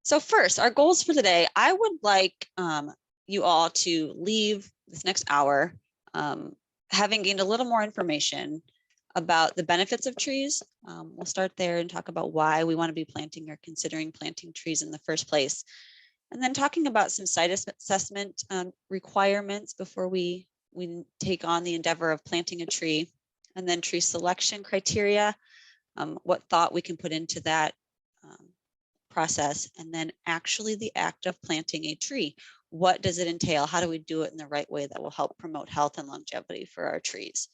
So first, our goals for today, I would like you all to leave this next hour having gained a little more information about the benefits of trees. We'll start there and talk about why we want to be planting or considering planting trees in the first place. And then talking about some site assessment requirements before we take on the endeavor of planting a tree, and then tree selection criteria, what thought we can put into that process, and then actually the act of planting a tree. What does it entail? How do we do it in the right way that will help promote health and longevity for our trees?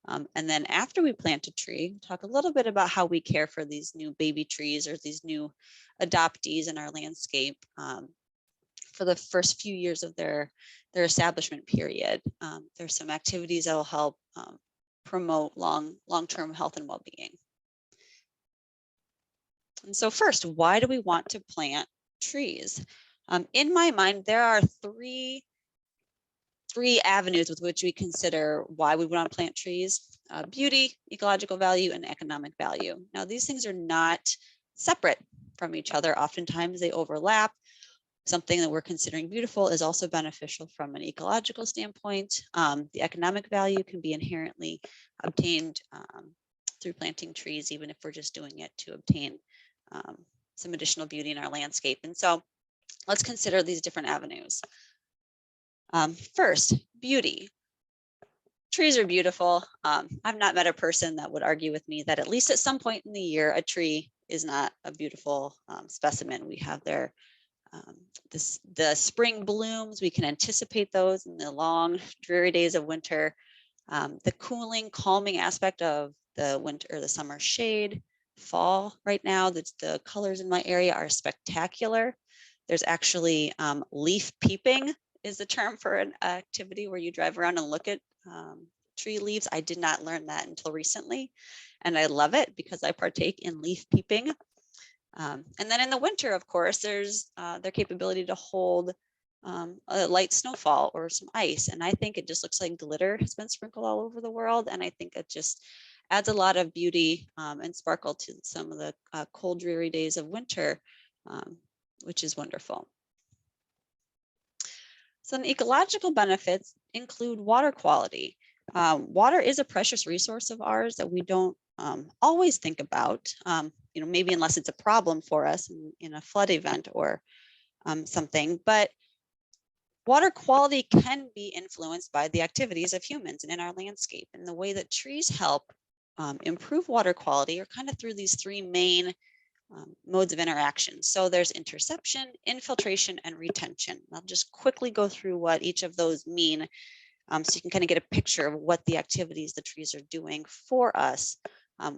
And then after we plant a tree, talk a little bit about how we care for these new baby trees or these new adoptees in our landscape for the first few years of their establishment period. There's some activities that will help promote long-term health and well-being. And so first, why do we want to plant trees? In my mind, there are three avenues with which we consider why we want to plant trees: beauty, ecological value, and economic value. Now, these things are not separate from each other. Oftentimes they overlap. Something that we're considering beautiful is also beneficial from an ecological standpoint. The economic value can be inherently obtained through planting trees, even if we're just doing it to obtain some additional beauty in our landscape. And so let's consider these different avenues. First, beauty. Trees are beautiful. I've not met a person that would argue with me that at least at some point in the year, a tree is not a beautiful specimen. We have the spring blooms. We can anticipate those in the long, dreary days of winter. The cooling, calming aspect of the winter or the summer shade. Fall right now, the colors in my area are spectacular. There's actually leaf peeping is the term for an activity where you drive around and look at tree leaves. I did not learn that until recently, and I love it because I partake in leaf peeping. And then in the winter, of course, there's their capability to hold a light snowfall or some ice. And I think it just looks like glitter has been sprinkled all over the world. And I think it just adds a lot of beauty and sparkle to some of the cold, dreary days of winter, which is wonderful. Some ecological benefits include water quality. Water is a precious resource of ours that we don't always think about, maybe unless it's a problem for us in a flood event or something. But water quality can be influenced by the activities of humans and in our landscape. And the way that trees help improve water quality are kind of through these three main modes of interaction. So there's interception, infiltration, and retention. I'll just quickly go through what each of those mean so you can kind of get a picture of what the activities the trees are doing for us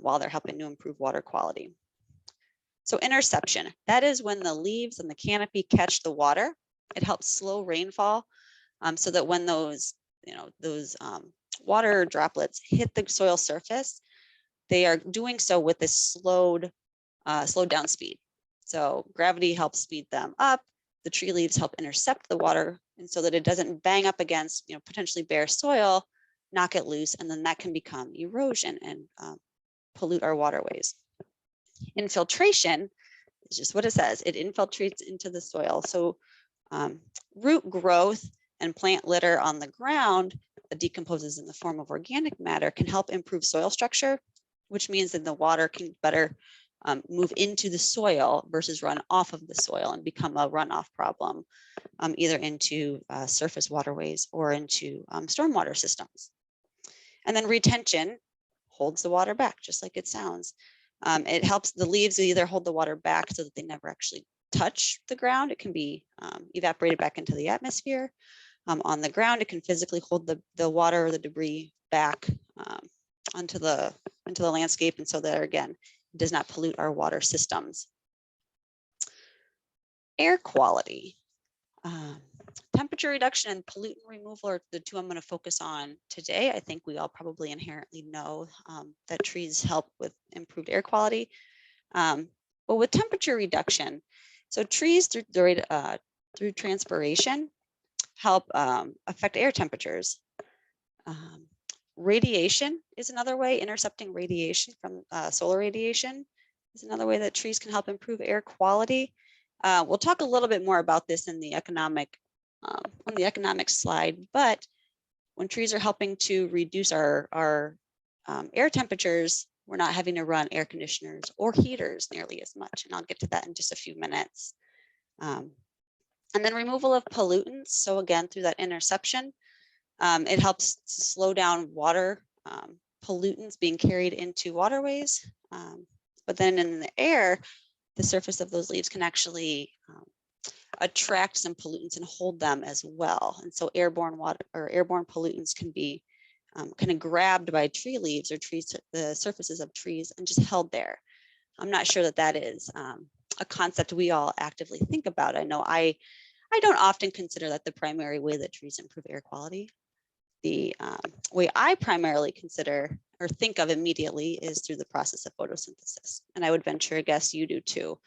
while they're helping to improve water quality. So interception, that is when the leaves and the canopy catch the water. It helps slow rainfall so that when those water droplets hit the soil surface, they are doing so with this slowed down speed. So gravity helps speed them up. The tree leaves help intercept the water, and so that it doesn't bang up against potentially bare soil, knock it loose, and then that can become erosion and pollute our waterways. Infiltration is just what it says. It infiltrates into the soil. So root growth and plant litter on the ground that decomposes in the form of organic matter can help improve soil structure, which means that the water can better move into the soil versus run off of the soil and become a runoff problem, either into surface waterways or into stormwater systems. And then retention holds the water back, just like it sounds. It helps the leaves either hold the water back so that they never actually touch the ground. It can be evaporated back into the atmosphere. On the ground, it can physically hold the water or the debris back onto the landscape, and so there again, does not pollute our water systems. Air quality. Temperature reduction and pollutant removal are the two I'm going to focus on today. I think we all probably inherently know that trees help with improved air quality. But with temperature reduction, so trees through transpiration help affect air temperatures. Radiation is another way. Intercepting radiation from solar radiation is another way that trees can help improve air quality. We'll talk a little bit more about this in the economic on the economic slide, but when trees are helping to reduce our air temperatures, we're not having to run air conditioners or heaters nearly as much. And I'll get to that in just a few minutes. And then removal of pollutants. So again, through that interception, it helps to slow down water pollutants being carried into waterways. But then in the air, the surface of those leaves can actually attract some pollutants and hold them as well. And so airborne water or airborne pollutants can be kind of grabbed by tree leaves or trees, the surfaces of trees, and just held there. I'm not sure that that is a concept we all actively think about. I know I don't often consider that the primary way that trees improve air quality. The way I primarily consider or think of immediately is through the process of photosynthesis. And I would venture a guess you do too,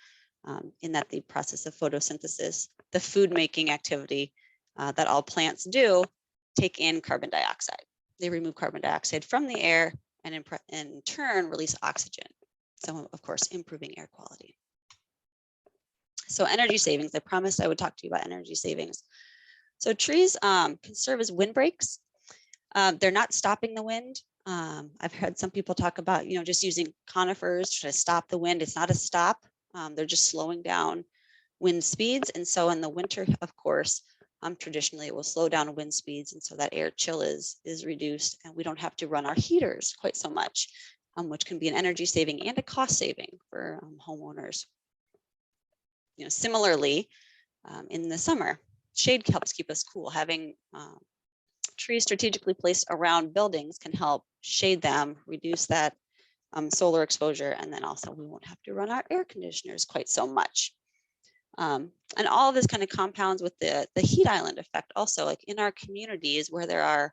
in that the process of photosynthesis, the food making activity that all plants do, take in carbon dioxide. They remove carbon dioxide from the air and in turn release oxygen. So of course, improving air quality. So energy savings, I promised I would talk to you about energy savings. So trees can serve as windbreaks. They're not stopping the wind. I've heard some people talk about, just using conifers to stop the wind. It's not a stop. They're just slowing down wind speeds. And so in the winter, of course, traditionally it will slow down wind speeds. And so that air chill is reduced and we don't have to run our heaters quite so much, which can be an energy saving and a cost saving for homeowners. Similarly, in the summer, shade helps keep us cool. Having trees strategically placed around buildings can help shade them, reduce that solar exposure, and then also we won't have to run our air conditioners quite so much. And all of this kind of compounds with the heat island effect also, like in our communities where there are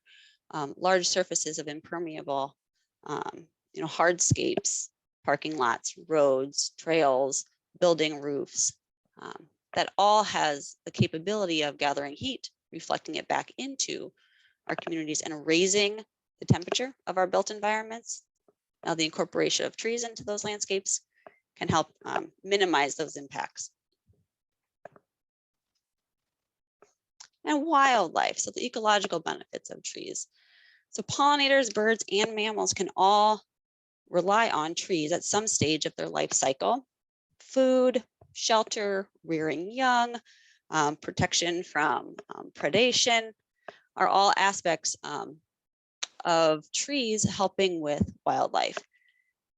large surfaces of impermeable, hardscapes, parking lots, roads, trails, building roofs, that all has the capability of gathering heat, reflecting it back into our communities and raising the temperature of our built environments. Now the incorporation of trees into those landscapes can help minimize those impacts. And wildlife, so the ecological benefits of trees. So pollinators, birds, and mammals can all rely on trees at some stage of their life cycle. Food, shelter, rearing young, protection from predation are all aspects of trees helping with wildlife.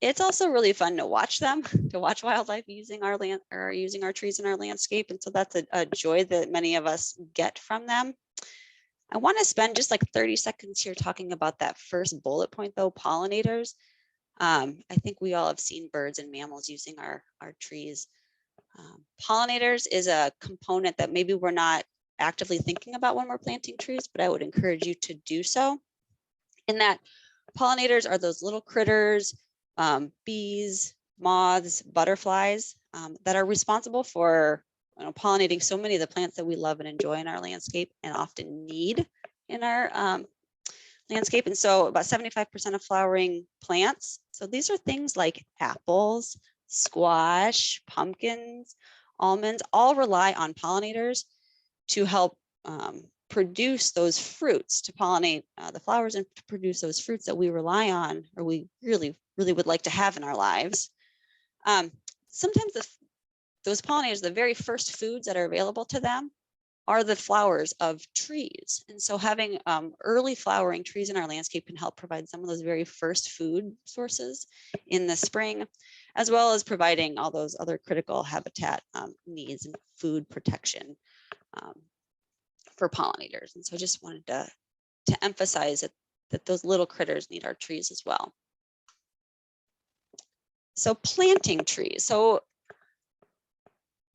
It's also really fun to watch them, to watch wildlife using our land or using our trees in our landscape. And so that's a joy that many of us get from them. I want to spend just like 30 seconds here talking about that first bullet point though, pollinators. I think we all have seen birds and mammals using our trees. Pollinators is a component that maybe we're not actively thinking about when we're planting trees, but I would encourage you to do so. In that pollinators are those little critters, bees, moths, butterflies that are responsible for pollinating so many of the plants that we love and enjoy in our landscape and often need in our landscape. And so about 75% of flowering plants. So these are things like apples, squash, pumpkins, almonds, all rely on pollinators to help produce those fruits, to pollinate the flowers and to produce those fruits that we rely on, or we really would like to have in our lives. Sometimes those pollinators, the very first foods that are available to them are the flowers of trees. And so having early flowering trees in our landscape can help provide some of those very first food sources in the spring, as well as providing all those other critical habitat needs and food protection for pollinators. And so I just wanted to emphasize that those little critters need our trees as well. So planting trees. So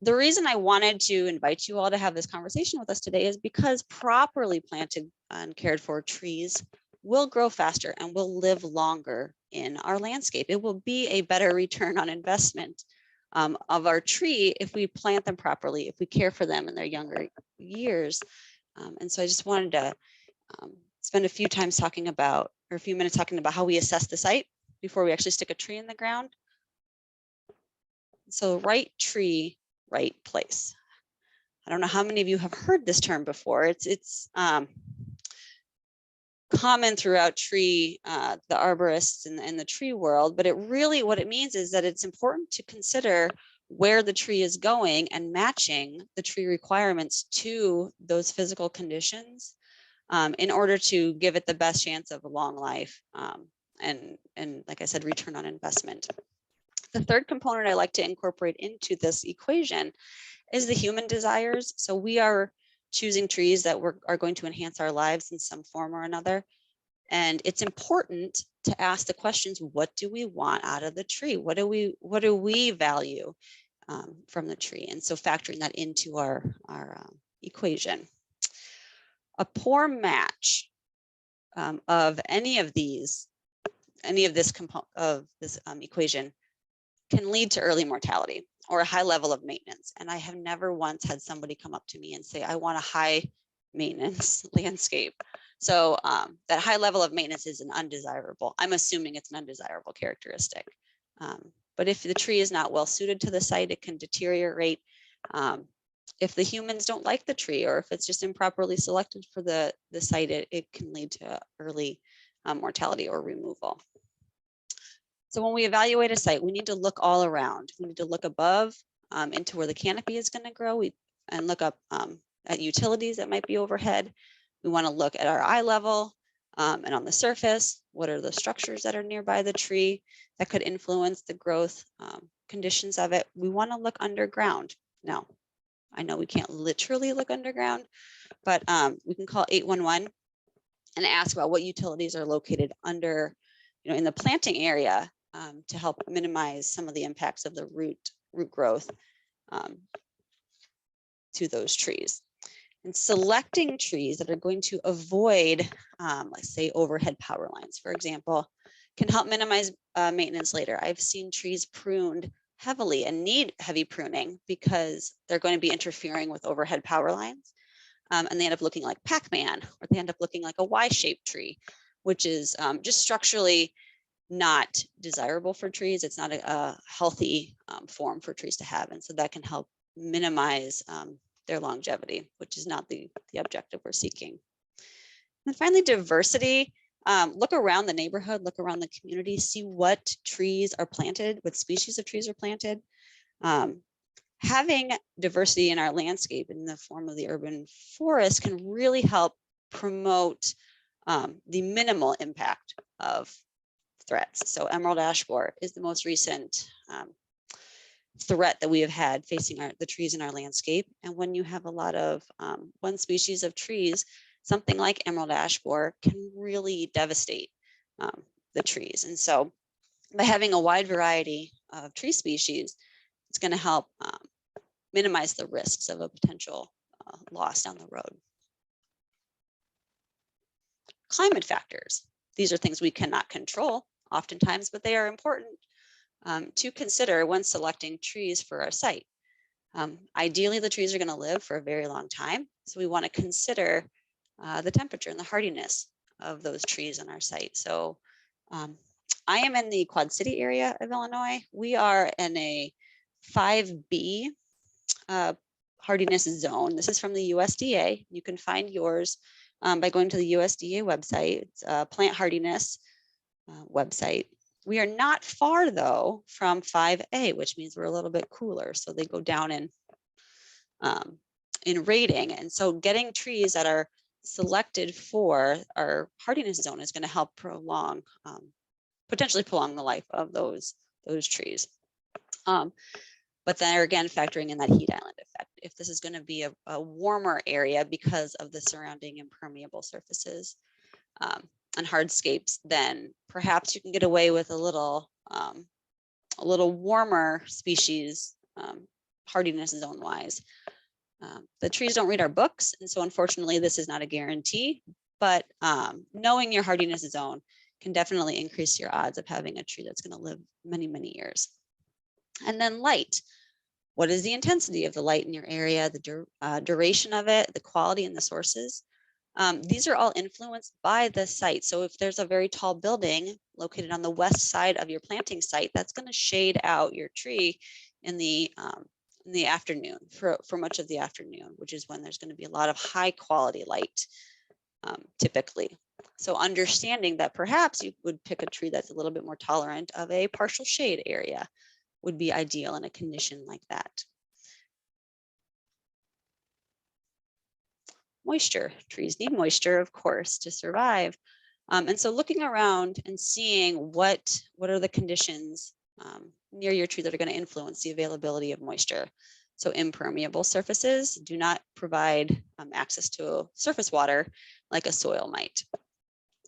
the reason I wanted to invite you all to have this conversation with us today is because properly planted and cared for trees will grow faster and will live longer in our landscape. It will be a better return on investment of our tree if we plant them properly, if we care for them in their younger years. And so I just wanted to spend a few minutes talking about how we assess the site before we actually stick a tree in the ground. So right tree right place. I don't know how many of you have heard this term before. It's common throughout the arborists and the tree world, but what it means is that it's important to consider where the tree is going and matching the tree requirements to those physical conditions in order to give it the best chance of a long life and like I said, return on investment. The third component I like to incorporate into this equation is the human desires. So we are choosing trees that are going to enhance our lives in some form or another. And it's important to ask the questions, what do we want out of the tree? What do we value from the tree? And so factoring that into our equation. A poor match of any of this equation can lead to early mortality or a high level of maintenance. And I have never once had somebody come up to me and say, I want a high maintenance landscape. So that high level of maintenance is an undesirable. I'm assuming it's an undesirable characteristic. But if the tree is not well suited to the site, it can deteriorate. If the humans don't like the tree, or if it's just improperly selected for the site, it can lead to early mortality or removal. So when we evaluate a site, we need to look all around. We need to look above into where the canopy is going to grow and look up at utilities that might be overhead. We want to look at our eye level and on the surface. What are the structures that are nearby the tree that could influence the growth conditions of it? We want to look underground. Now, I know we can't literally look underground, but we can call 811 and ask about what utilities are located under, in the planting area to help minimize some of the impacts of the root growth to those trees. And selecting trees that are going to avoid, let's say, overhead power lines, for example, can help minimize maintenance later. I've seen trees pruned heavily and need heavy pruning because they're going to be interfering with overhead power lines. And they end up looking like Pac-Man, or they end up looking like a Y-shaped tree, which is just structurally not desirable for trees. It's not a healthy form for trees to have. And so that can help minimize their longevity, which is not the objective we're seeking. And finally, diversity. Look around the neighborhood, look around the community, see what trees are planted, what species of trees are planted. Having diversity in our landscape in the form of the urban forest can really help promote the minimal impact of threats. So emerald ash borer is the most recent threat that we have had facing the trees in our landscape. And when you have a lot of one species of trees, something like emerald ash borer can really devastate the trees. And so by having a wide variety of tree species, it's going to help minimize the risks of a potential loss down the road. Climate factors. These are things we cannot control oftentimes, but they are important to consider when selecting trees for our site. Ideally, the trees are going to live for a very long time, so we want to consider the temperature and the hardiness of those trees on our site. So I am in the Quad City area of Illinois. We are in a 5B hardiness zone. This is from the USDA. You can find yours by going to the USDA website. It's a plant hardiness website. We are not far though from 5A, which means we're a little bit cooler. So they go down in rating. And so getting trees that are selected for our hardiness zone is going to help potentially prolong the life of those trees. But then again, factoring in that heat island effect. If this is going to be a warmer area because of the surrounding impermeable surfaces and hardscapes, then perhaps you can get away with a little warmer species hardiness zone wise. The trees don't read our books, and so unfortunately this is not a guarantee, but knowing your hardiness zone can definitely increase your odds of having a tree that's going to live many, many years. And then light. What is the intensity of the light in your area, the duration of it, the quality and the sources? These are all influenced by the site. So if there's a very tall building located on the west side of your planting site, that's going to shade out your tree in the in the afternoon for much of the afternoon, which is when there's going to be a lot of high quality light typically. So understanding that perhaps you would pick a tree that's a little bit more tolerant of a partial shade area would be ideal in a condition like that. Moisture. Trees need moisture, of course, to survive. And so looking around and seeing what are the conditions near your tree that are going to influence the availability of moisture. So impermeable surfaces do not provide access to surface water like a soil might.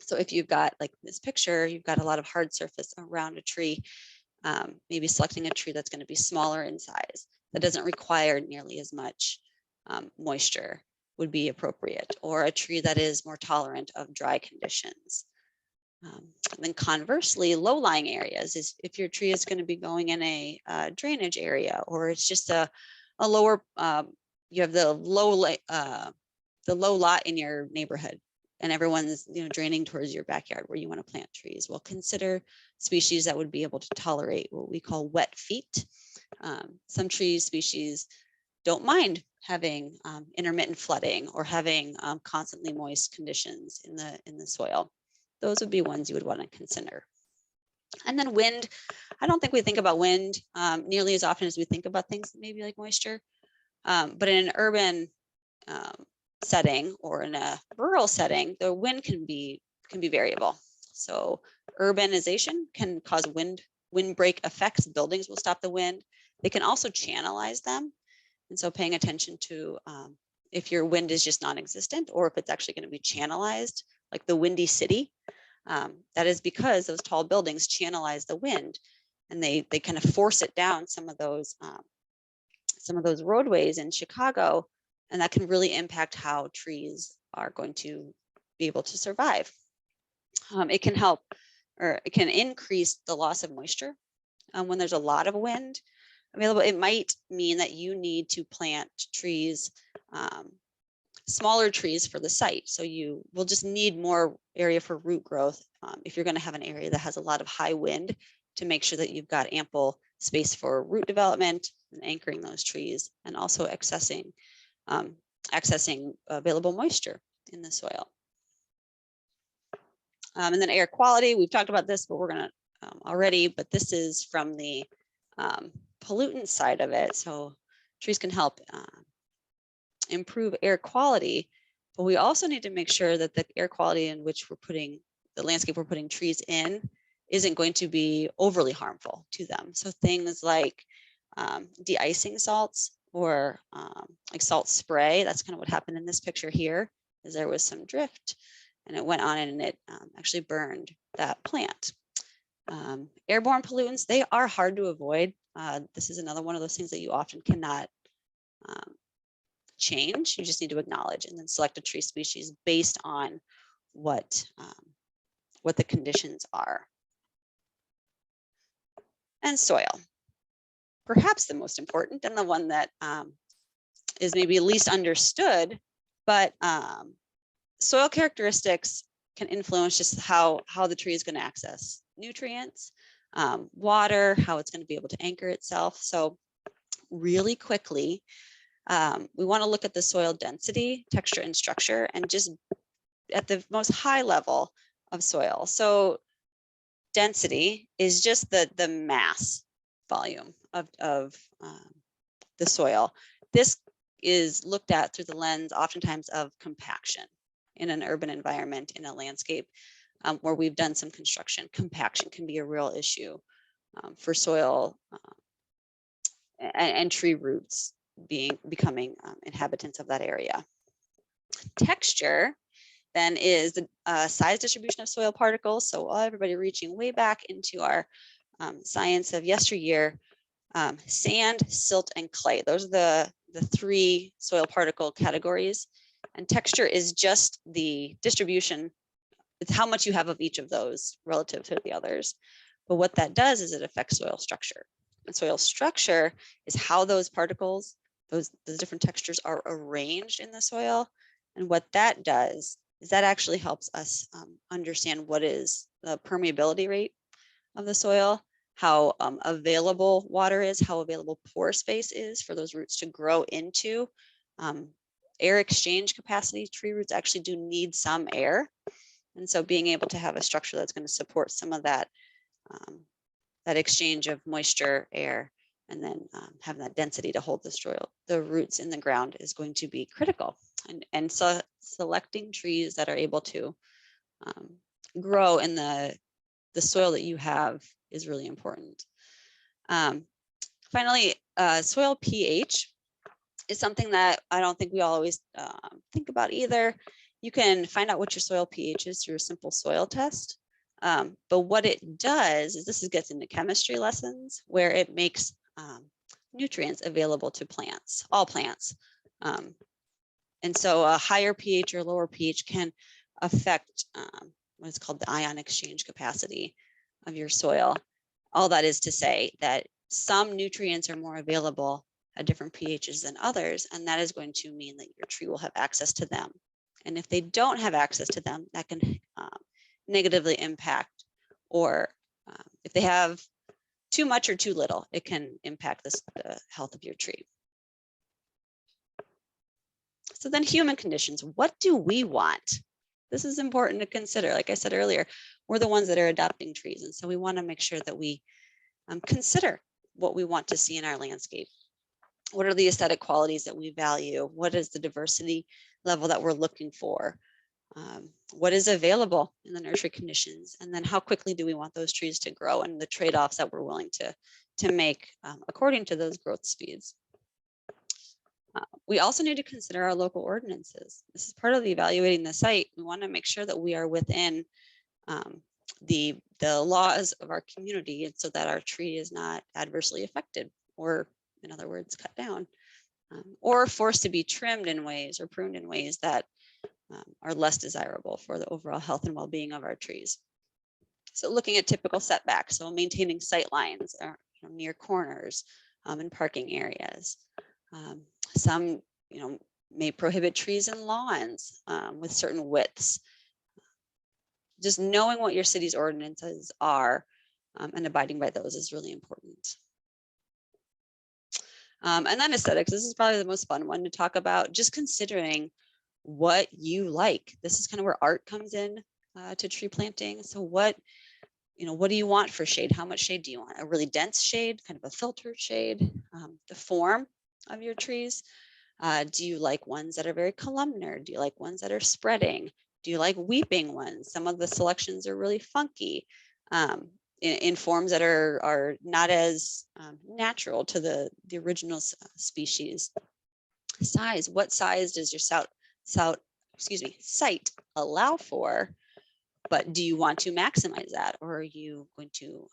So if you've got, like this picture, you've got a lot of hard surface around a tree, maybe selecting a tree that's going to be smaller in size, that doesn't require nearly as much moisture would be appropriate, or a tree that is more tolerant of dry conditions. Then conversely, low-lying areas is if your tree is going to be going in a drainage area, or it's just a lower, you have the low lot in your neighborhood, and everyone's draining towards your backyard where you want to plant trees. Well, consider species that would be able to tolerate what we call wet feet. Some tree species don't mind having intermittent flooding or having constantly moist conditions in the soil. Those would be ones you would want to consider. And then wind. I don't think we think about wind nearly as often as we think about things maybe like moisture. But in an urban setting or in a rural setting, the wind can be variable. So urbanization can cause windbreak effects. Buildings will stop the wind. They can also channelize them. And so paying attention to if your wind is just non-existent or if it's actually going to be channelized, like the Windy City, that is because those tall buildings channelize the wind, and they kind of force it down some of those roadways in Chicago, and that can really impact how trees are going to be able to survive. It can help, or it can increase the loss of moisture when there's a lot of wind available. It might mean that you need to plant trees, smaller trees for the site. So you will just need more area for root growth if you're going to have an area that has a lot of high wind, to make sure that you've got ample space for root development and anchoring those trees, and also accessing available moisture in the soil. And then air quality, we've talked about this, but we're going to already, but this is from the pollutant side of it. So trees can help improve air quality, but we also need to make sure that the air quality in which we're putting the landscape we're putting trees in isn't going to be overly harmful to them. So things like de-icing salts or like salt spray. That's kind of what happened in this picture here, is there was some drift and it went on and it actually burned that plant. Airborne pollutants, they are hard to avoid. This is another one of those things that you often cannot change. You just need to acknowledge and then select a tree species based on what the conditions are. And soil, perhaps the most important and the one that is maybe least understood, but soil characteristics can influence just how the tree is going to access nutrients, water, how it's going to be able to anchor itself. So really quickly, we want to look at the soil density, texture, and structure, and just at the most high level of soil. So density is just the mass volume of the soil. This is looked at through the lens oftentimes of compaction in an urban environment, in a landscape where we've done some construction. Compaction can be a real issue for soil and tree roots becoming inhabitants of that area. Texture then is the size distribution of soil particles. So everybody reaching way back into our science of yesteryear, sand, silt, and clay. Those are the three soil particle categories. And texture is just the distribution. It's how much you have of each of those relative to the others. But what that does is it affects soil structure. And soil structure is how those particles, those different textures are arranged in the soil. And what that does is that actually helps us understand what is the permeability rate of the soil, how available water is, how available pore space is for those roots to grow into. Air exchange capacity, tree roots actually do need some air. And so being able to have a structure that's going to support some of that, that exchange of moisture, air, and then having that density to hold the roots in the ground is going to be critical. And so selecting trees that are able to grow in the soil that you have is really important. Finally, soil pH is something that I don't think we always think about either. You can find out what your soil pH is through a simple soil test. But what it does is this gets into chemistry lessons where it makes nutrients available to plants, all plants. And so a higher pH or lower pH can affect what is called the ion exchange capacity of your soil. All that is to say that some nutrients are more available at different pHs than others, and that is going to mean that your tree will have access to them. And if they don't have access to them, that can negatively impact, or if they have too much or too little, it can impact the health of your tree. So then human conditions, what do we want? This is important to consider. Like I said earlier, we're the ones that are adopting trees. And so we want to make sure that we consider what we want to see in our landscape. What are the aesthetic qualities that we value? What is the diversity level that we're looking for? What is available in the nursery conditions? And then how quickly do we want those trees to grow, and the trade-offs that we're willing to make according to those growth speeds. We also need to consider our local ordinances. This is part of evaluating the site. We want to make sure that we are within the laws of our community, and so that our tree is not adversely affected, or in other words, cut down, or forced to be trimmed in ways or pruned in ways that are less desirable for the overall health and well-being of our trees. So looking at typical setbacks, so maintaining sight lines near corners and parking areas. Some may prohibit trees in lawns with certain widths. Just knowing what your city's ordinances are and abiding by those is really important. And then aesthetics, this is probably the most fun one to talk about, just considering what you like. This is kind of where art comes in to tree planting. So what do you want for shade? How much shade do you want? A really dense shade, kind of a filtered shade? The form of your trees. Do you like ones that are very columnar? Do you like ones that are spreading? Do you like weeping ones? Some of the selections are really funky in forms that are not as natural to the original species. Size, what size does your site allow for? But do you want to maximize that, or are you going to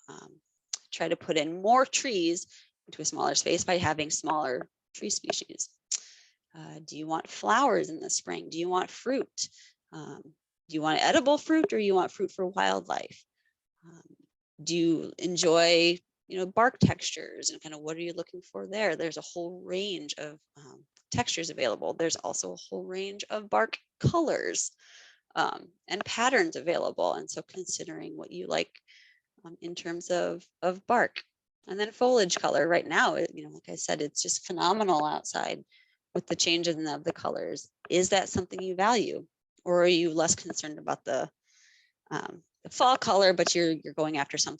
try to put in more trees into a smaller space by having smaller tree species? Do you want flowers in the spring? Do you want fruit? Do you want edible fruit, or you want fruit for wildlife? Do you enjoy bark textures, and kind of what are you looking for there? There's a whole range of textures available. There's also a whole range of bark colors and patterns available. And so considering what you like in terms of bark. And then foliage color. Right now, like I said, it's just phenomenal outside with the changes of the colors. Is that something you value, or are you less concerned about the fall color, but you're going after some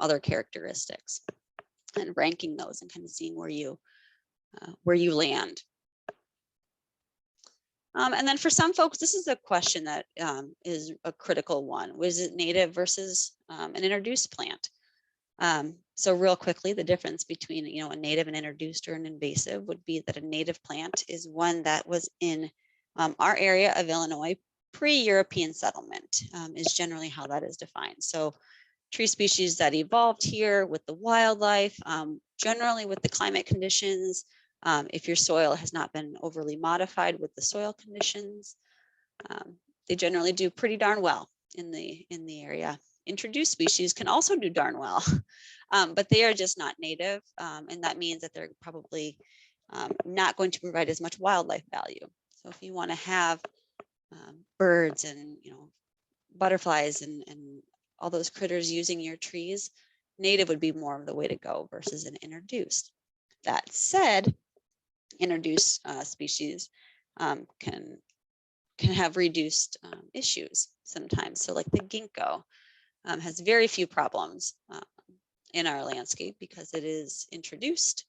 other characteristics, and ranking those and kind of seeing where you land. And then for some folks, this is a question that is a critical one. Was it native versus an introduced plant? So real quickly, the difference between a native and introduced or an invasive would be that a native plant is one that was in our area of Illinois pre-European settlement, is generally how that is defined. So tree species that evolved here with the wildlife, generally with the climate conditions. If your soil has not been overly modified with the soil conditions, they generally do pretty darn well in the area. Introduced species can also do darn well, but they are just not native, and that means that they're probably not going to provide as much wildlife value. So if you want to have birds and butterflies and all those critters using your trees, native would be more of the way to go versus an introduced. That said, introduced species can have reduced issues sometimes. So like the ginkgo has very few problems in our landscape because it is introduced,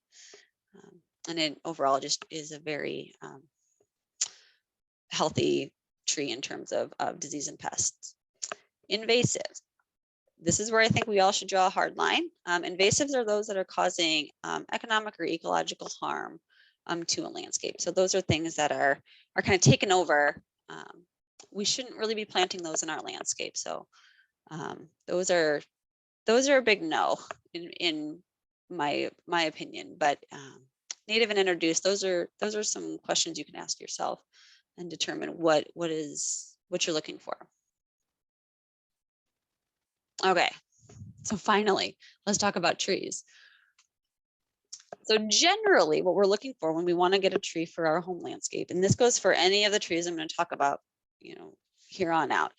and it overall just is a very healthy tree in terms of disease and pests. Invasives. This is where I think we all should draw a hard line. Invasives are those that are causing economic or ecological harm to a landscape. So those are things that are kind of taken over. We shouldn't really be planting those in our landscape. So those are a big no in my opinion. But native and introduced, those are some questions you can ask yourself and determine what you're looking for. Okay, so finally, let's talk about trees. So generally what we're looking for when we want to get a tree for our home landscape, and this goes for any of the trees I'm going to talk about, here on out,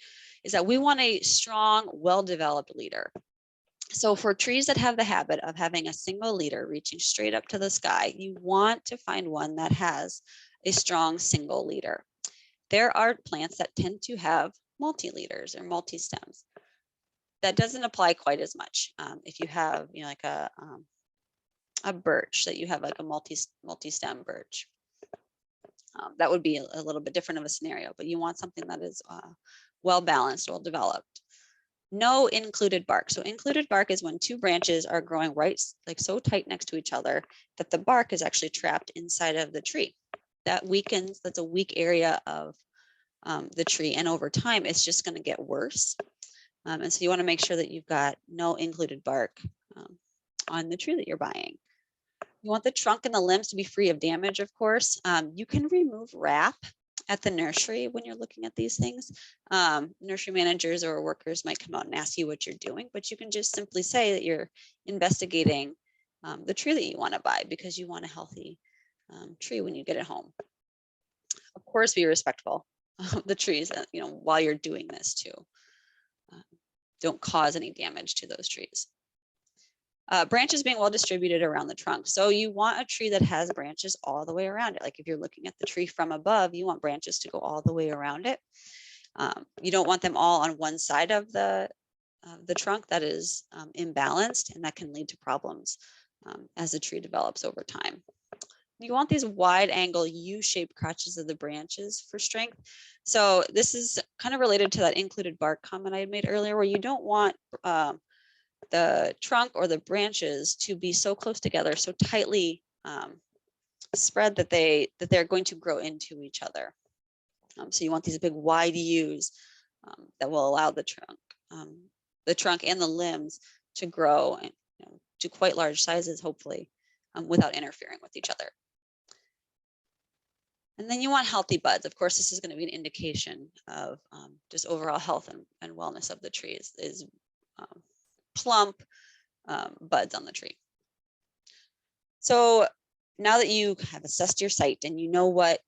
is that we want a strong, well-developed leader. So for trees that have the habit of having a single leader reaching straight up to the sky, you want to find one that has a strong single leader. There are plants that tend to have multi-leaders or multi-stems. That doesn't apply quite as much. If you have, like a birch, that you have like a multi-stem birch, that would be a little bit different of a scenario. But you want something that is well balanced, well developed. No included bark. So included bark is when two branches are growing right, like so tight next to each other that the bark is actually trapped inside of the tree. That weakens. That's a weak area of the tree, and over time, it's just going to get worse. And so you want to make sure that you've got no included bark on the tree that you're buying. You want the trunk and the limbs to be free of damage, of course. You can remove wrap at the nursery when you're looking at these things. Nursery managers or workers might come out and ask you what you're doing, but you can just simply say that you're investigating the tree that you want to buy because you want a healthy tree when you get it home. Of course, be respectful of the trees, while you're doing this too. Don't cause any damage to those trees. Branches being well distributed around the trunk. So you want a tree that has branches all the way around it. Like if you're looking at the tree from above, you want branches to go all the way around it. You don't want them all on one side of the trunk. That is imbalanced, and that can lead to problems as the tree develops over time. You want these wide angle U-shaped crotches of the branches for strength. So this is kind of related to that included bark comment I had made earlier, where you don't want the trunk or the branches to be so close together, so tightly spread that they're going to grow into each other. So you want these big wide U's that will allow the trunk and the limbs to grow to quite large sizes, hopefully, without interfering with each other. And then you want healthy buds. Of course, this is going to be an indication of just overall health and wellness of the trees, is plump buds on the tree. So now that you have assessed your site and you know what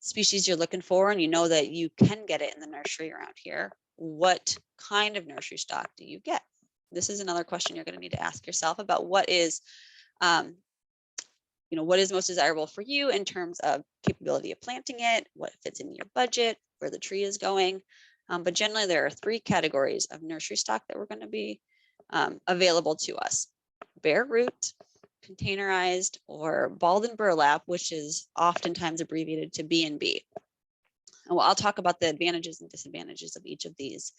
species you're looking for, and you know that you can get it in the nursery around here, what kind of nursery stock do you get? This is another question you're going to need to ask yourself about what is what is most desirable for you in terms of capability of planting it, what fits in your budget, where the tree is going. But generally, there are 3 categories of nursery stock that we're going to be available to us: bare root, containerized, or balled and burlap, which is oftentimes abbreviated to B&B. And well, I'll talk about the advantages and disadvantages of each of these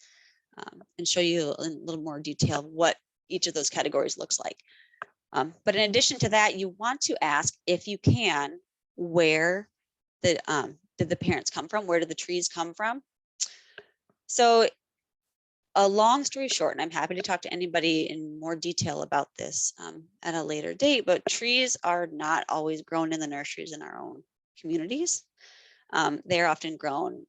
and show you in a little more detail what each of those categories looks like. But in addition to that, you want to ask, if you can, where did the parents come from? Where did the trees come from? So a long story short, and I'm happy to talk to anybody in more detail about this at a later date, but trees are not always grown in the nurseries in our own communities. They're often grown,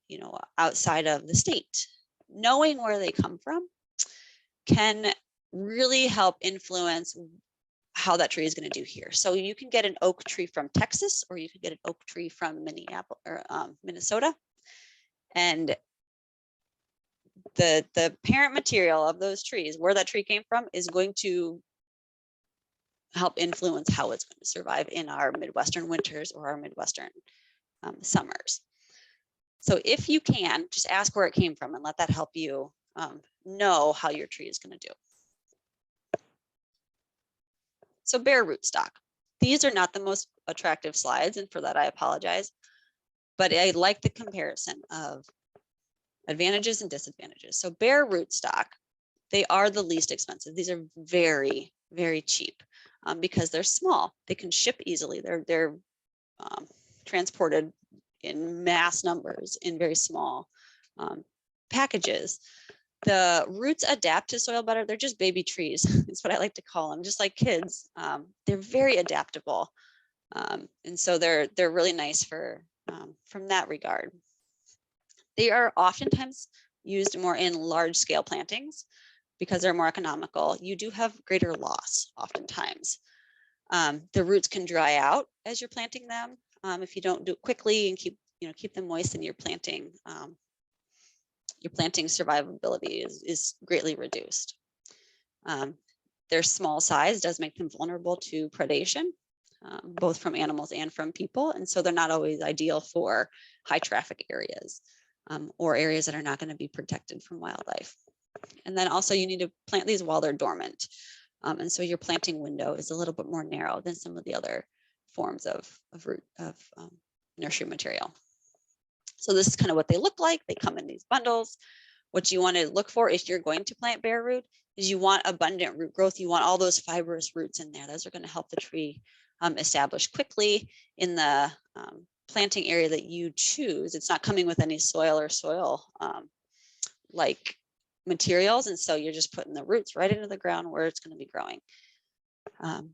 outside of the state. Knowing where they come from can really help influence how that tree is going to do here. So you can get an oak tree from Texas, or you can get an oak tree from Minnesota, and the parent material of those trees, where that tree came from, is going to help influence how it's going to survive in our Midwestern winters or our Midwestern summers. So if you can, just ask where it came from and let that help you know how your tree is going to do. So bare rootstock. These are not the most attractive slides, and for that I apologize, but I like the comparison of advantages and disadvantages. So bare rootstock, they are the least expensive. These are very, very cheap because they're small. They can ship easily. They're transported in mass numbers in very small packages. The roots adapt to soil better. They're just baby trees. It's what I like to call them, just like kids. They're very adaptable. And so they're really nice for from that regard. They are oftentimes used more in large scale plantings because they're more economical. You do have greater loss oftentimes. The roots can dry out as you're planting them. If you don't do it quickly and keep them moist, and your planting survivability is greatly reduced. Their small size does make them vulnerable to predation, both from animals and from people. And so they're not always ideal for high traffic areas or areas that are not going to be protected from wildlife. And then also you need to plant these while they're dormant. And so your planting window is a little bit more narrow than some of the other forms of nursery material. So this is kind of what they look like. They come in these bundles. What you want to look for if you're going to plant bare root is you want abundant root growth. You want all those fibrous roots in there. Those are going to help the tree establish quickly in the planting area that you choose. It's not coming with any soil or like materials. And so you're just putting the roots right into the ground where it's going to be growing.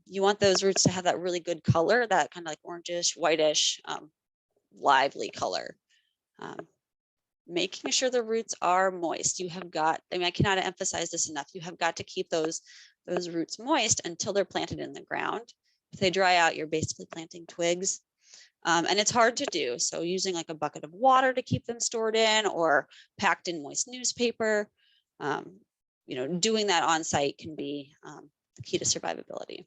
You want those roots to have that really good color, that kind of like orangish, whitish, lively color. Making sure the roots are moist. You have got, I cannot emphasize this enough. You have got to keep those roots moist until they're planted in the ground. If they dry out, you're basically planting twigs. And it's hard to do. So using like a bucket of water to keep them stored in, or packed in moist newspaper, doing that on site can be the key to survivability.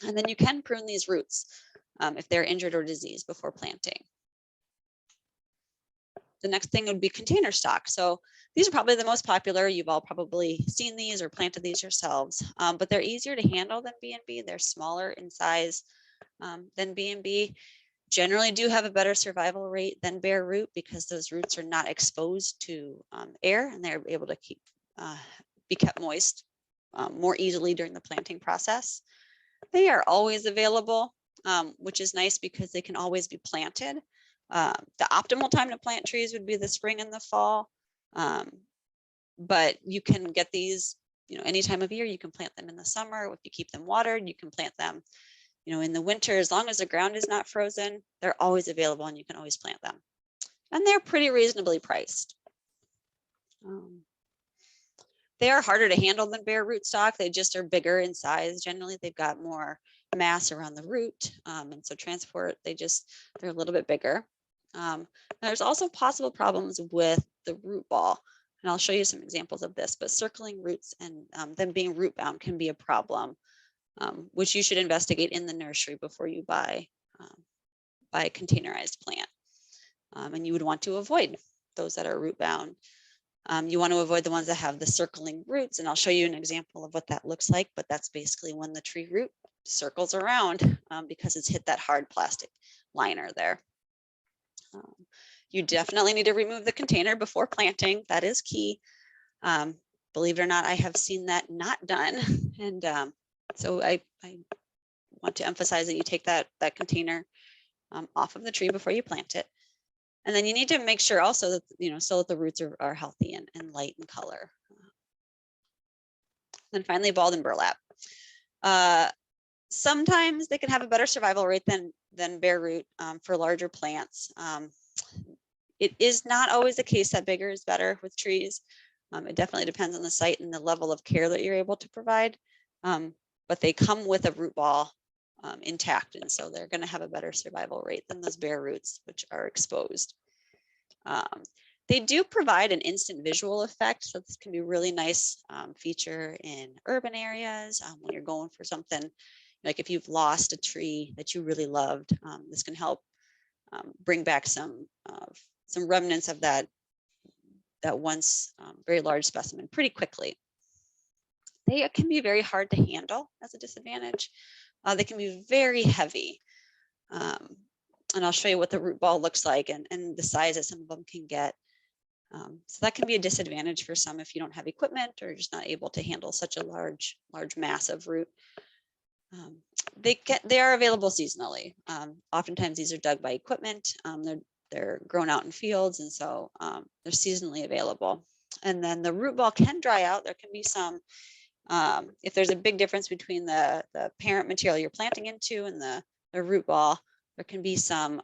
And then you can prune these roots if they're injured or diseased before planting. The next thing would be container stock. So these are probably the most popular. You've all probably seen these or planted these yourselves, but they're easier to handle than B&B. They're smaller in size than B&B. Generally do have a better survival rate than bare root because those roots are not exposed to air, and they're able to be kept moist more easily during the planting process. They are always available, which is nice because they can always be planted. The optimal time to plant trees would be the spring and the fall, but you can get these, any time of year. You can plant them in the summer. If you keep them watered, you can plant them, in the winter. As long as the ground is not frozen, they're always available and you can always plant them. And they're pretty reasonably priced. They are harder to handle than bare rootstock. They just are bigger in size. Generally, they've got more mass around the root, and so transport, they're a little bit bigger. There's also possible problems with the root ball, and I'll show you some examples of this, but circling roots and them being root bound can be a problem, which you should investigate in the nursery before you buy a containerized plant. And you would want to avoid those that are root bound. You want to avoid the ones that have the circling roots, and I'll show you an example of what that looks like, but that's basically when the tree root circles around because it's hit that hard plastic liner there. You definitely need to remove the container before planting. That is key. Believe it or not, I have seen that not done. And so I want to emphasize that you take that container off of the tree before you plant it. And then you need to make sure also that, so that the roots are healthy and light in color. Then finally, balled and burlap. Sometimes they can have a better survival rate than bare root for larger plants. It is not always the case that bigger is better with trees. It definitely depends on the site and the level of care that you're able to provide. But they come with a root ball intact, and so they're going to have a better survival rate than those bare roots, which are exposed. They do provide an instant visual effect, so this can be a really nice feature in urban areas when you're going for something. Like if you've lost a tree that you really loved, this can help bring back some remnants of that once very large specimen pretty quickly. They can be very hard to handle as a disadvantage. They can be very heavy. And I'll show you what the root ball looks like and the size that some of them can get. So that can be a disadvantage for some if you don't have equipment or just not able to handle such a large mass of root. They are available seasonally. Oftentimes these are dug by equipment. They're grown out in fields, and so they're seasonally available. And then the root ball can dry out. There can be some, if there's a big difference between the parent material you're planting into and the root ball, there can be some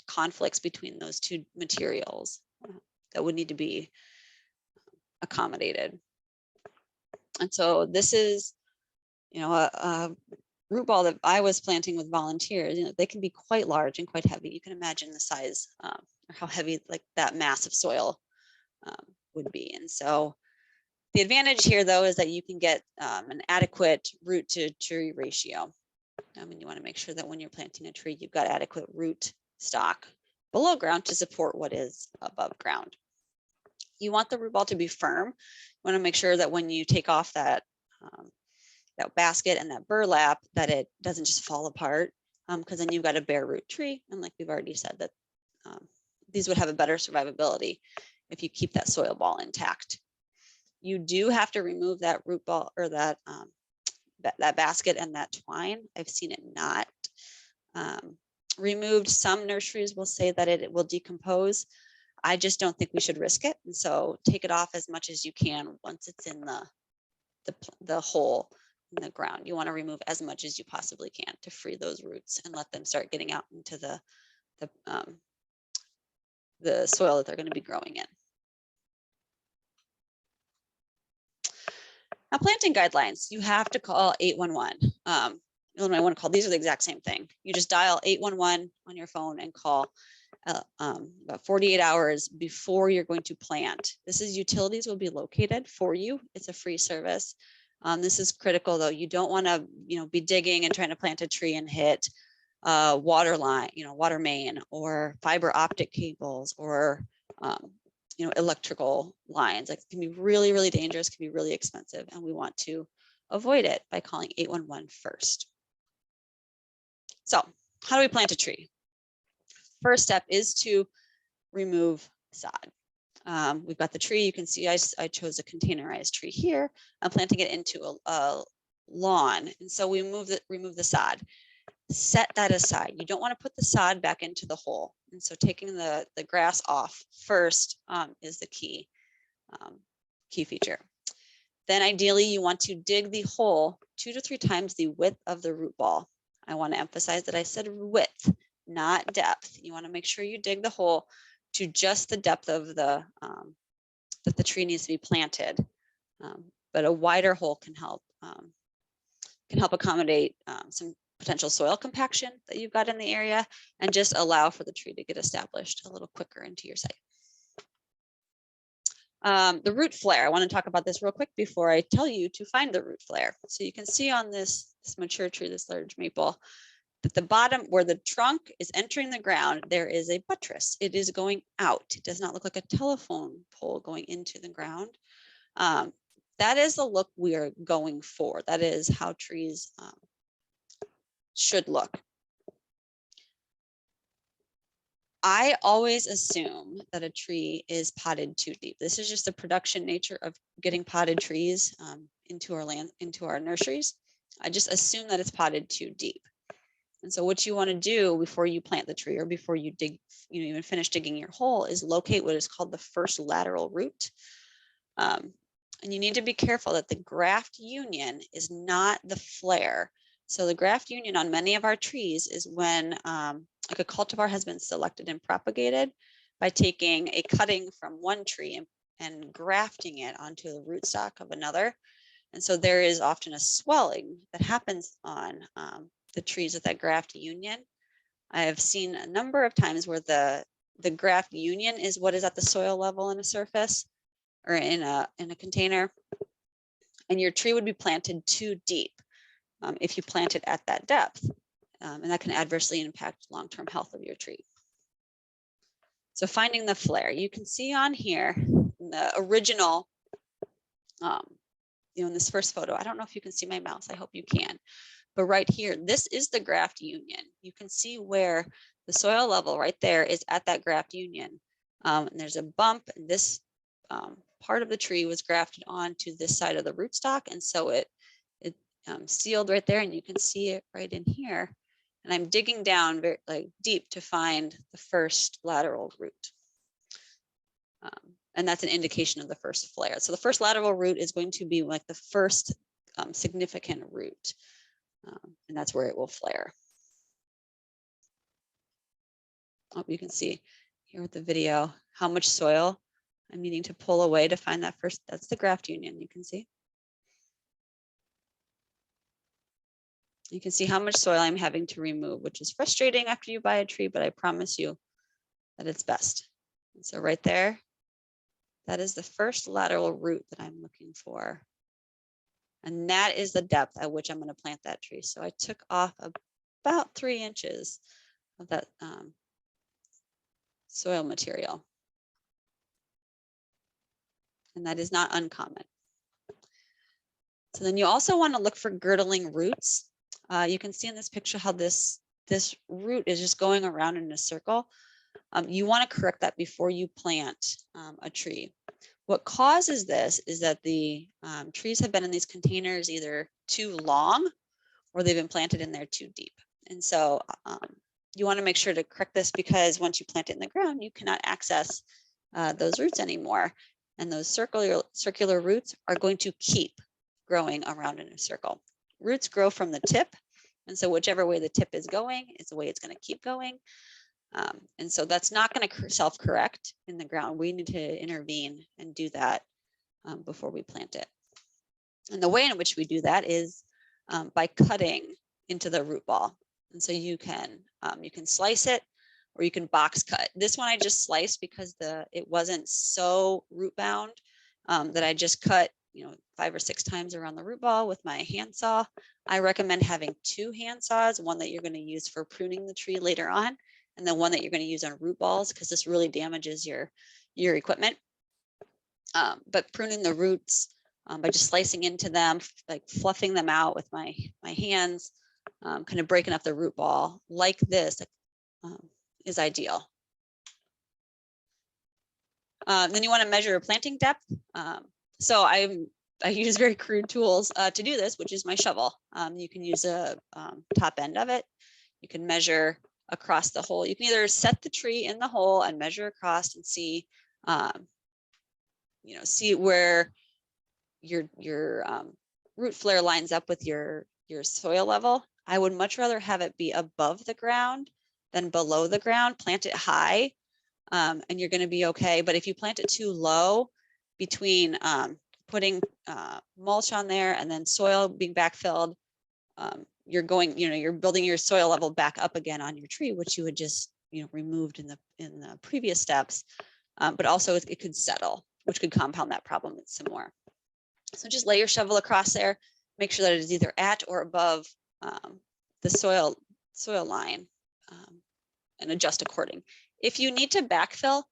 conflicts between those two materials that would need to be accommodated. And so this is, a root ball that I was planting with volunteers. They can be quite large and quite heavy. You can imagine the size or how heavy like that mass of soil would be. And so the advantage here, though, is that you can get an adequate root to tree ratio. I mean, you want to make sure that when you're planting a tree, you've got adequate root stock below ground to support what is above ground. You want the root ball to be firm. You want to make sure that when you take off that basket and that burlap, that it doesn't just fall apart, because then you've got a bare root tree. And like we've already said, that these would have a better survivability if you keep that soil ball intact. You do have to remove that root ball or that basket and that twine. I've seen it not removed. Some nurseries will say that it will decompose. I just don't think we should risk it. And so take it off as much as you can once it's in the hole in the ground. You want to remove as much as you possibly can to free those roots and let them start getting out into the soil that they're going to be growing in. Now, planting guidelines, you have to call 811. Illinois One Call, these are the exact same thing. You just dial 811 on your phone and call about 48 hours before you're going to plant. This is utilities will be located for you. It's a free service. This is critical, though. You don't want to, be digging and trying to plant a tree and hit water line, water main or fiber optic cables or electrical lines. Like, it can be really, really dangerous, can be really expensive, and we want to avoid it by calling 811 first. So how do we plant a tree? First step is to remove sod. We've got the tree. You can see I chose a containerized tree here. I'm planting it into a lawn, and so we remove the sod. Set that aside. You don't want to put the sod back into the hole, and so taking the grass off first is the key feature. Then ideally you want to dig the hole 2 to 3 times the width of the root ball. I want to emphasize that I said width, not depth. You want to make sure you dig the hole to just the depth of that the tree needs to be planted. But a wider hole can help accommodate some potential soil compaction that you've got in the area and just allow for the tree to get established a little quicker into your site. The root flare, I want to talk about this real quick before I tell you to find the root flare. So you can see on this mature tree, this large maple, that the bottom where the trunk is entering the ground, there is a buttress. It is going out. It does not look like a telephone pole going into the ground. That is the look we are going for. That is how trees should look. I always assume that a tree is potted too deep. This is just the production nature of getting potted trees into our nurseries. I just assume that it's potted too deep. And so what you want to do before you plant the tree or before you dig, even finish digging your hole, is locate what is called the first lateral root. And you need to be careful that the graft union is not the flare. So the graft union on many of our trees is when like a cultivar has been selected and propagated by taking a cutting from one tree and grafting it onto the rootstock of another. And so there is often a swelling that happens on the trees with that graft union. I have seen a number of times where the the graft union is what is at the soil level in a surface or in a container. And your tree would be planted too deep if you plant it at that depth. And that can adversely impact long-term health of your tree. So finding the flare, you can see on here in the original, in this first photo, I don't know if you can see my mouse, I hope you can, but right here, this is the graft union. You can see where the soil level right there is at that graft union. And there's a bump, and this part of the tree was grafted onto this side of the rootstock, and so it sealed right there, and you can see it right in here. And I'm digging down very deep to find the first lateral root. And that's an indication of the first flare. So the first lateral root is going to be like the first significant root. And that's where it will flare. Oh, you can see here with the video how much soil I'm needing to pull away to find that first. That's the graft union, you can see. You can see how much soil I'm having to remove, which is frustrating after you buy a tree, but I promise you that it's best. And so right there, that is the first lateral root that I'm looking for. And that is the depth at which I'm going to plant that tree. So I took off about 3 inches of that soil material. And that is not uncommon. So then you also want to look for girdling roots. You can see in this picture how this root is just going around in a circle. You want to correct that before you plant a tree. What causes this is that the trees have been in these containers either too long or they've been planted in there too deep. And so you want to make sure to correct this, because once you plant it in the ground, you cannot access those roots anymore. And those circular roots are going to keep growing around in a circle. Roots grow from the tip. And so whichever way the tip is going is the way it's going to keep going. And so that's not going to self-correct in the ground. We need to intervene and do that before we plant it. And the way in which we do that is by cutting into the root ball. And so you can slice it, or you can box cut. This one I just sliced because it wasn't so root bound that I just cut 5 or 6 times around the root ball with my handsaw. I recommend having 2 hand saws, one that you're going to use for pruning the tree later on, and then one that you're going to use on root balls, because this really damages your equipment. But pruning the roots by just slicing into them, like fluffing them out with my hands, kind of breaking up the root ball like this is ideal. Then you want to measure planting depth. So I use very crude tools to do this, which is my shovel. You can use a top end of it. You can measure across the hole. You can either set the tree in the hole and measure across and see, see where your root flare lines up with your soil level. I would much rather have it be above the ground than below the ground. Plant it high, and you're going to be okay. But if you plant it too low, between putting mulch on there and then soil being backfilled, you're building your soil level back up again on your tree, which you had just removed in the previous steps. But also it could settle, which could compound that problem some more. So just lay your shovel across there, make sure that it is either at or above the soil line, and adjust according. If you need to backfill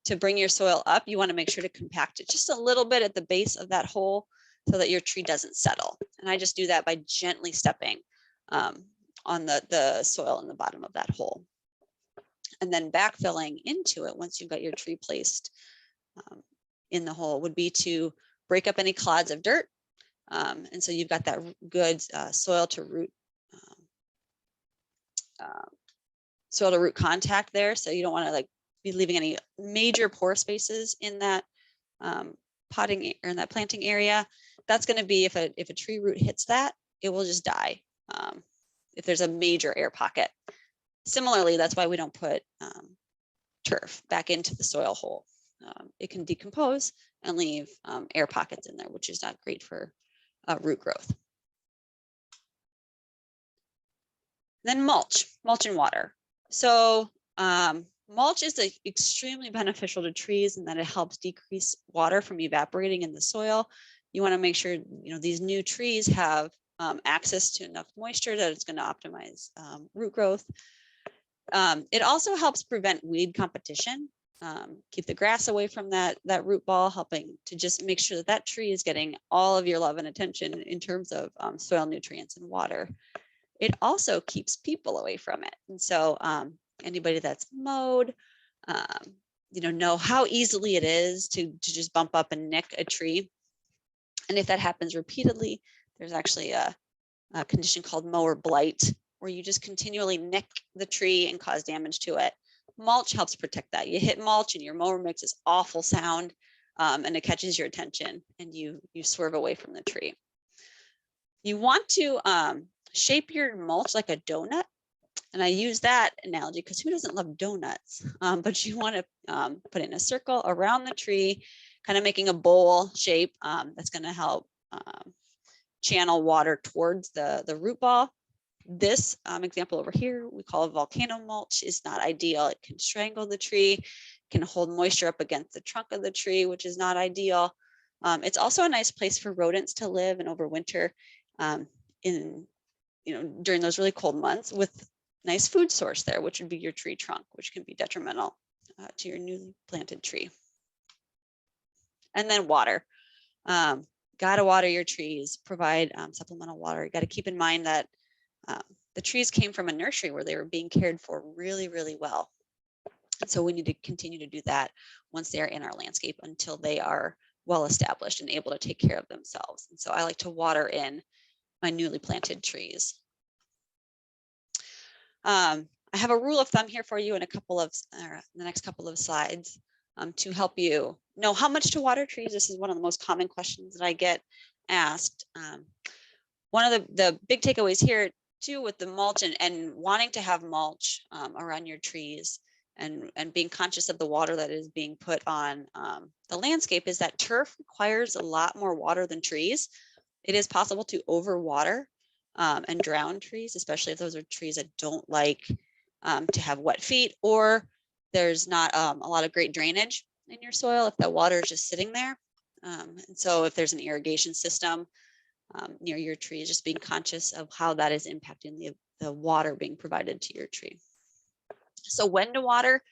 to bring your soil up, you want to make sure to compact it just a little bit at the base of that hole so that your tree doesn't settle. And I just do that by gently stepping on the soil in the bottom of that hole. And then backfilling into it once you've got your tree placed in the hole would be to break up any clods of dirt. And so you've got that good soil to root contact there. So you don't want to be leaving any major pore spaces in that potting or in that planting area. That's going to be if a tree root hits that, it will just die if there's a major air pocket. Similarly, that's why we don't put turf back into the soil hole. It can decompose and leave air pockets in there, which is not great for root growth. Then mulch and water. So Mulch is extremely beneficial to trees in that it helps decrease water from evaporating in the soil. You want to make sure these new trees have access to enough moisture that it's going to optimize root growth. It also helps prevent weed competition, keep the grass away from that root ball, helping to just make sure that that tree is getting all of your love and attention in terms of soil nutrients and water. It also keeps people away from it. And so anybody that's mowed, know how easily it is to just bump up and nick a tree. And if that happens repeatedly, there's actually a condition called mower blight, where you just continually nick the tree and cause damage to it. Mulch helps protect that. You hit mulch and your mower makes this awful sound, and it catches your attention and you swerve away from the tree. You want to shape your mulch like a donut. And I use that analogy because who doesn't love donuts? But you want to put in a circle around the tree, kind of making a bowl shape that's going to help channel water towards the root ball. This example over here, we call a volcano mulch, is not ideal. It can strangle the tree, can hold moisture up against the trunk of the tree, which is not ideal. It's also a nice place for rodents to live and overwinter during those really cold months, with nice food source there, which would be your tree trunk, which can be detrimental to your newly planted tree. And then water. Got to water your trees, provide supplemental water. You got to keep in mind that the trees came from a nursery where they were being cared for really, really well. And so we need to continue to do that once they are in our landscape until they are well established and able to take care of themselves. And so I like to water in my newly planted trees. I have a rule of thumb here for you in the next couple of slides to help you know how much to water trees. This is one of the most common questions that I get asked. One of the big takeaways here too with the mulch and wanting to have mulch around your trees and being conscious of the water that is being put on the landscape is that turf requires a lot more water than trees. It is possible to overwater and drown trees, especially if those are trees that don't like to have wet feet, or there's not a lot of great drainage in your soil if that water is just sitting there. And so if there's an irrigation system near your tree, just being conscious of how that is impacting the water being provided to your tree. So when to water?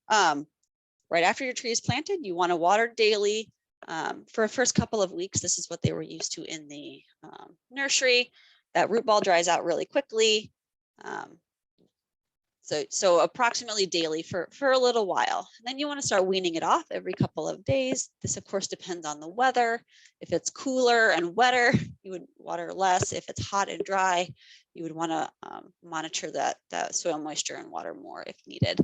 Right after your tree is planted, you want to water daily. For the first couple of weeks, this is what they were used to in the nursery. That root ball dries out really quickly. So approximately daily for a little while. And then you want to start weaning it off every couple of days. This, of course, depends on the weather. If it's cooler and wetter, you would water less. If it's hot and dry, you would want to monitor that soil moisture and water more if needed.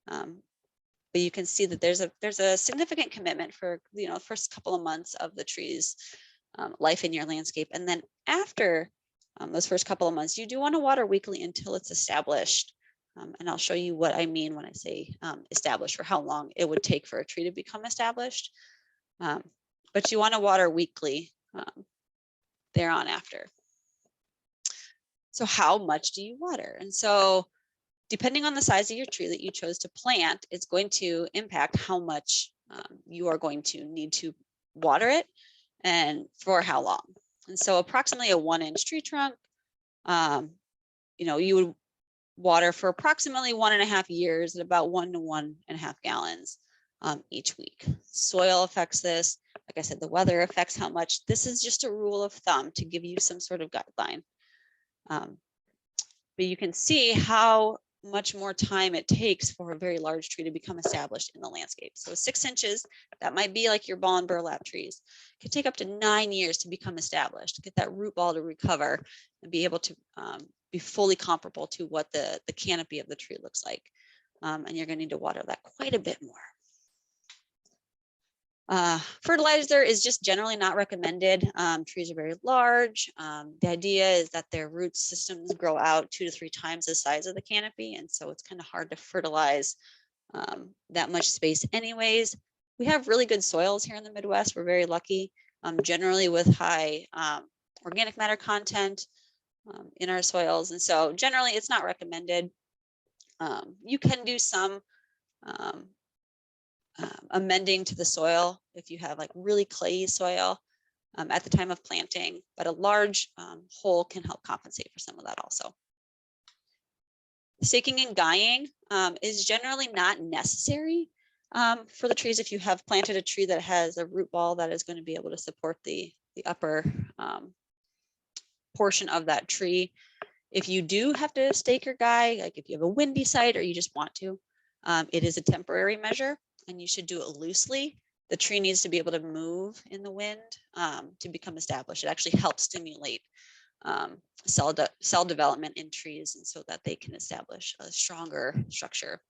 But you can see that there's a significant commitment for the first couple of months of the tree's life in your landscape. And then after those first couple of months, you do want to water weekly until it's established. And I'll show you what I mean when I say established, for how long it would take for a tree to become established. But you want to water weekly thereon after. So how much do you water? And so depending on the size of your tree that you chose to plant, it's going to impact how much you are going to need to water it and for how long. And so approximately a 1-inch tree trunk, you would water for approximately 1.5 years at about 1 to 1.5 gallons each week. Soil affects this. Like I said, the weather affects how much. This is just a rule of thumb to give you some sort of guideline. But you can see how much more time it takes for a very large tree to become established in the landscape. So 6 inches, that might be like your ball and burlap trees. It could take up to 9 years to become established, to get that root ball to recover and be able to be fully comparable to what the canopy of the tree looks like. And you're going to need to water that quite a bit more. Fertilizer is just generally not recommended. Trees are very large. The idea is that their root systems grow out 2 to 3 times the size of the canopy. And so it's kind of hard to fertilize that much space anyways. We have really good soils here in the Midwest. We're very lucky, generally with high organic matter content in our soils. And so generally it's not recommended. You can do some amending to the soil if you have like really clayey soil at the time of planting, but a large hole can help compensate for some of that also. Staking and guying is generally not necessary for the trees if you have planted a tree that has a root ball that is going to be able to support the upper portion of that tree. If you do have to stake or guy, like if you have a windy site or you just want to, it is a temporary measure and you should do it loosely. The tree needs to be able to move in the wind to become established. It actually helps stimulate cell development in trees, and so that they can establish a stronger structure.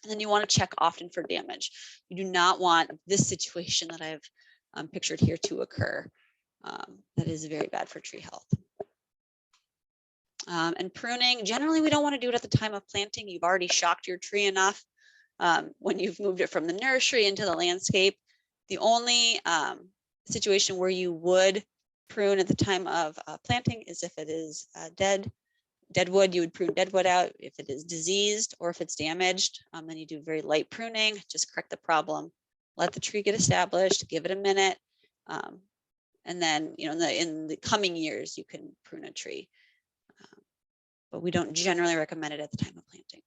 And then you want to check often for damage. You do not want this situation that I've pictured here to occur. That is very bad for tree health. And pruning, generally we don't want to do it at the time of planting. You've already shocked your tree enough when you've moved it from the nursery into the landscape. The only situation where you would prune at the time of planting is if it is dead wood. You would prune dead wood out. If it is diseased or if it's damaged, then you do very light pruning, just correct the problem, let the tree get established, give it a minute, and then in the coming years you can prune a tree, but we don't generally recommend it at the time of planting.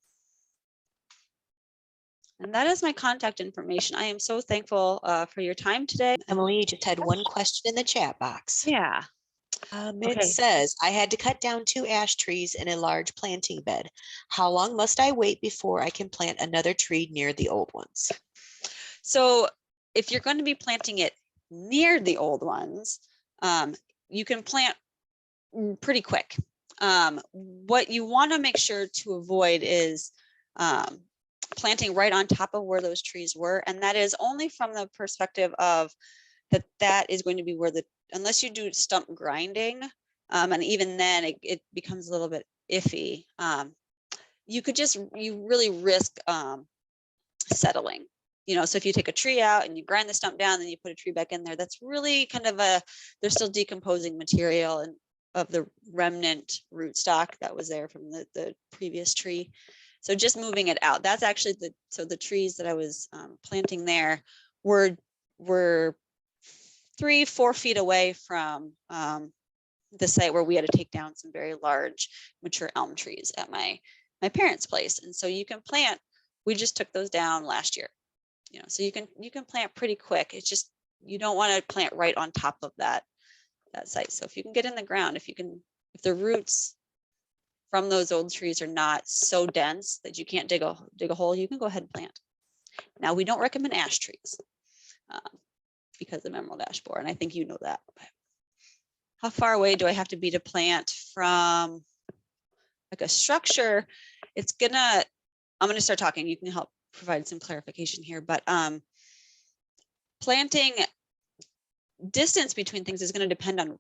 And that is my contact information. I am so thankful for your time today. Emily, you just had one question in the chat box. Yeah. It says, I had to cut down 2 ash trees in a large planting bed. How long must I wait before I can plant another tree near the old ones? So if you're going to be planting it near the old ones, you can plant pretty quick. What you want to make sure to avoid is planting right on top of where those trees were, and that is only from the perspective of that is going to be where unless you do stump grinding, and even then it becomes a little bit iffy. You really risk settling. So if you take a tree out and you grind the stump down, then you put a tree back in there, that's really kind of there's still decomposing material and of the remnant rootstock that was there from the previous tree. So just moving it out, that's actually the trees that I was planting there were 3-4 feet away from the site where we had to take down some very large mature elm trees at my parents' place. And so you can plant, we just took those down last year, so you can plant pretty quick. It's just, you don't want to plant right on top of that site. So if you can get in the ground, if the roots from those old trees are not so dense that you can't dig a hole, you can go ahead and plant. Now, we don't recommend ash trees because of emerald ash borer, and I think you know that. How far away do I have to be to plant from like a structure? I'm gonna start talking. You can help provide some clarification here, but planting distance between things is going to depend on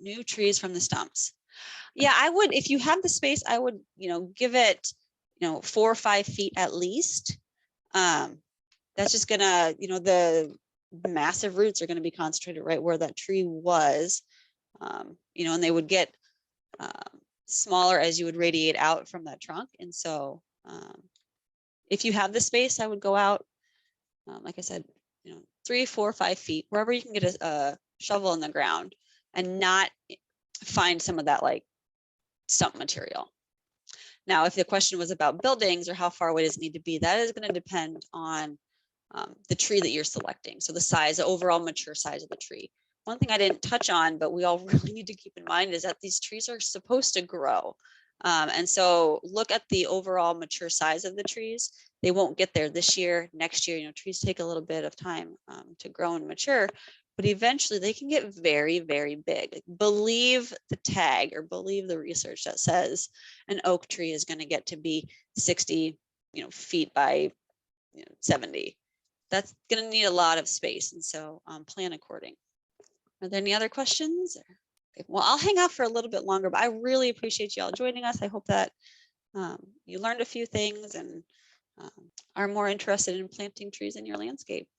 new trees from the stumps. Yeah, I would, if you have the space, I would give it 4 or 5 feet at least. That's just gonna the massive roots are going to be concentrated right where that tree was, and they would get smaller as you would radiate out from that trunk. And so if you have the space, I would go out, like I said, 3, 4, 5 feet, wherever you can get a shovel in the ground and not find some of that like stump material. Now, if the question was about buildings or how far away does it need to be, that is going to depend on the tree that you're selecting. So the size, the overall mature size of the tree. One thing I didn't touch on, but we all really need to keep in mind, is that these trees are supposed to grow. And so look at the overall mature size of the trees. They won't get there this year, next year. Trees take a little bit of time to grow and mature, but eventually they can get very, very big. Believe the tag or believe the research that says an oak tree is going to get to be 60 feet by 70. That's going to need a lot of space, and so plan according. Are there any other questions? Okay, well, I'll hang out for a little bit longer, but I really appreciate you all joining us. I hope that you learned a few things and are more interested in planting trees in your landscape.